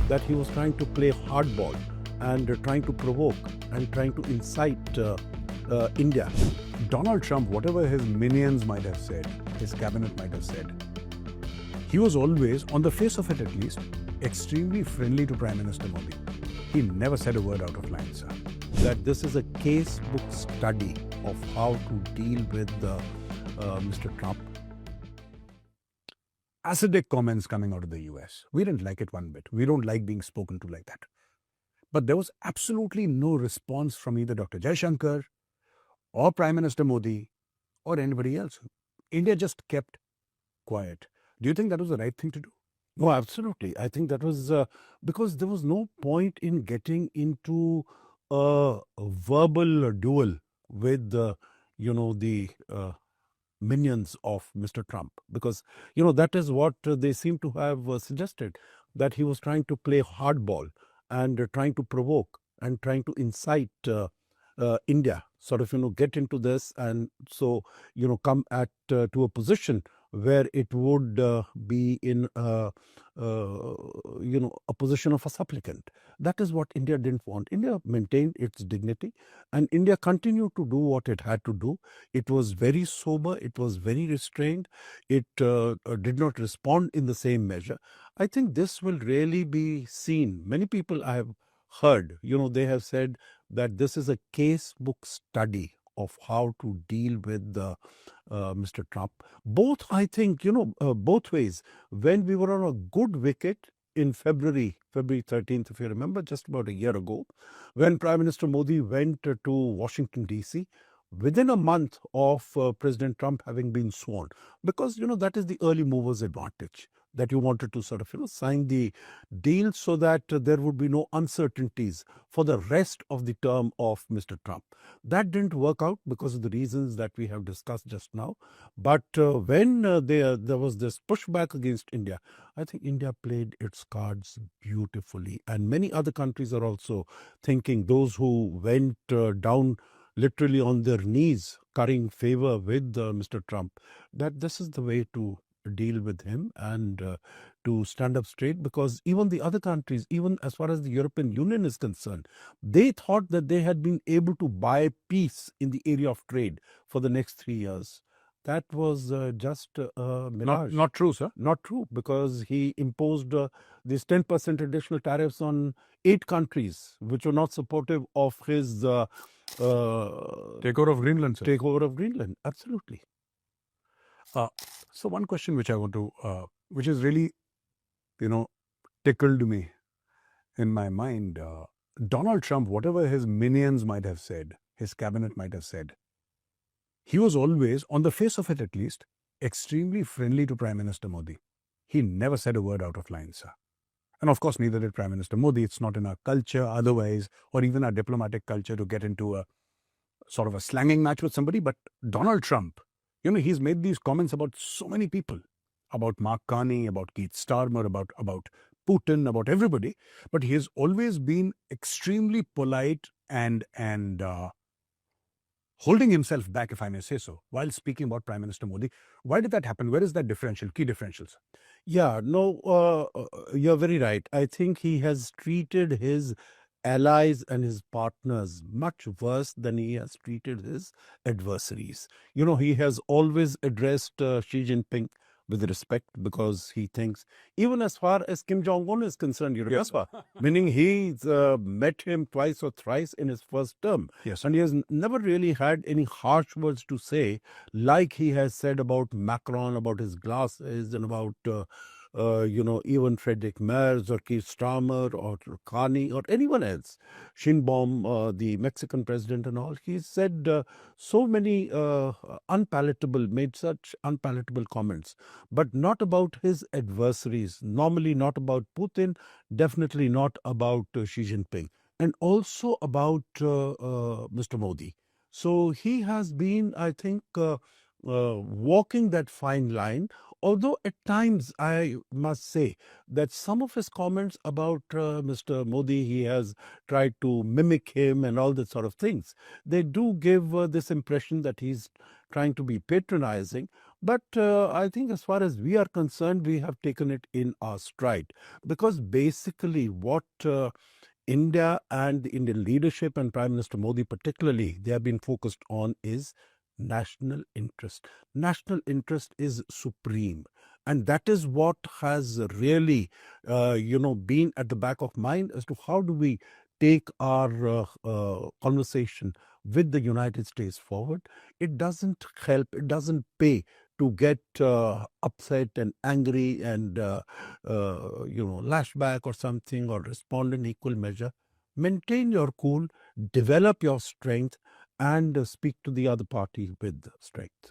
that he was trying to play hardball and trying to provoke and trying to incite India. Donald Trump, whatever his minions might have said, his cabinet might have said, he was always, on the face of it at least, extremely friendly to Prime Minister Modi. He never said a word out of line, sir. That this is a case book study of how to deal with Mr. Trump. Acidic comments coming out of the US. We didn't like it one bit. We don't like being spoken to like that. But there was absolutely no response from either Dr. Jaishankar or Prime Minister Modi or anybody else. India just kept quiet. Do you think that was the right thing to do? No, absolutely. I think that was because there was no point in getting into a verbal duel with the minions of Mr. Trump, because that is what they seem to have suggested, that he was trying to play hardball and trying to provoke and trying to incite India, sort of get into this, and so come at to a position where it would be in a position of a supplicant. That is what India didn't want. India maintained its dignity, and India continued to do what it had to do. It was very sober. It was very restrained. It did not respond in the same measure. I think this will really be seen. Many people I have heard, they have said that this is a case book study of how to deal with Mr. Trump. Both, I think, both ways. When we were on a good wicket in February 13th, if you remember, just about a year ago, when Prime Minister Modi went to Washington, D.C., within a month of President Trump having been sworn, because, that is the early movers advantage, that you wanted to sort of, sign the deal so that there would be no uncertainties for the rest of the term of Mr. Trump. That didn't work out because of the reasons that we have discussed just now. But when there was this pushback against India, I think India played its cards beautifully. And many other countries are also thinking, those who went down literally on their knees, currying favor with Mr. Trump, that this is the way to deal with him and to stand up straight, because even the other countries, even as far as the European Union is concerned, they thought that they had been able to buy peace in the area of trade for the next 3 years. That was just a mirage. Not true, sir. Not true, because he imposed these 10% additional tariffs on 8 countries which were not supportive of his Takeover of Greenland, sir. takeover of Greenland. Absolutely. So one question which I want to, which is really, tickled me in my mind. Donald Trump, whatever his minions might have said, his cabinet might have said, he was always, on the face of it at least, extremely friendly to Prime Minister Modi. He never said a word out of line, sir. And of course, neither did Prime Minister Modi. It's not in our culture otherwise, or even our diplomatic culture, to get into a sort of a slanging match with somebody. But Donald Trump, he's made these comments about so many people, about Mark Carney, about Keith Starmer, about Putin, about everybody. But he has always been extremely polite and holding himself back, if I may say so, while speaking about Prime Minister Modi. Why did that happen? Where is that key differential, sir? Yeah, no, you're very right. I think he has treated his allies and his partners much worse than he has treated his adversaries. He has always addressed Xi Jinping with respect, because he thinks, even as far as Kim Jong-un is concerned, you remember, meaning he's met him twice or thrice in his first term. Yes. And he has never really had any harsh words to say, like he has said about Macron, about his glasses, and about even Friedrich Merz or Keith Starmer or Carney or anyone else, Sheinbaum, the Mexican president and all. He said so many made such unpalatable comments, but not about his adversaries, normally not about Putin, definitely not about Xi Jinping, and also about Mr. Modi. So he has been, I think, walking that fine line. Although at times I must say that some of his comments about Mr. Modi, he has tried to mimic him and all that sort of things. They do give this impression that he's trying to be patronizing. But I think as far as we are concerned, we have taken it in our stride, because basically what India and the Indian leadership and Prime Minister Modi particularly, they have been focused on is national interest. National interest is supreme. And that is what has really, been at the back of mind as to how do we take our conversation with the United States forward. It doesn't help, it doesn't pay to get upset and angry and lash back or something, or respond in equal measure. Maintain your cool, develop your strength, and speak to the other party with strength.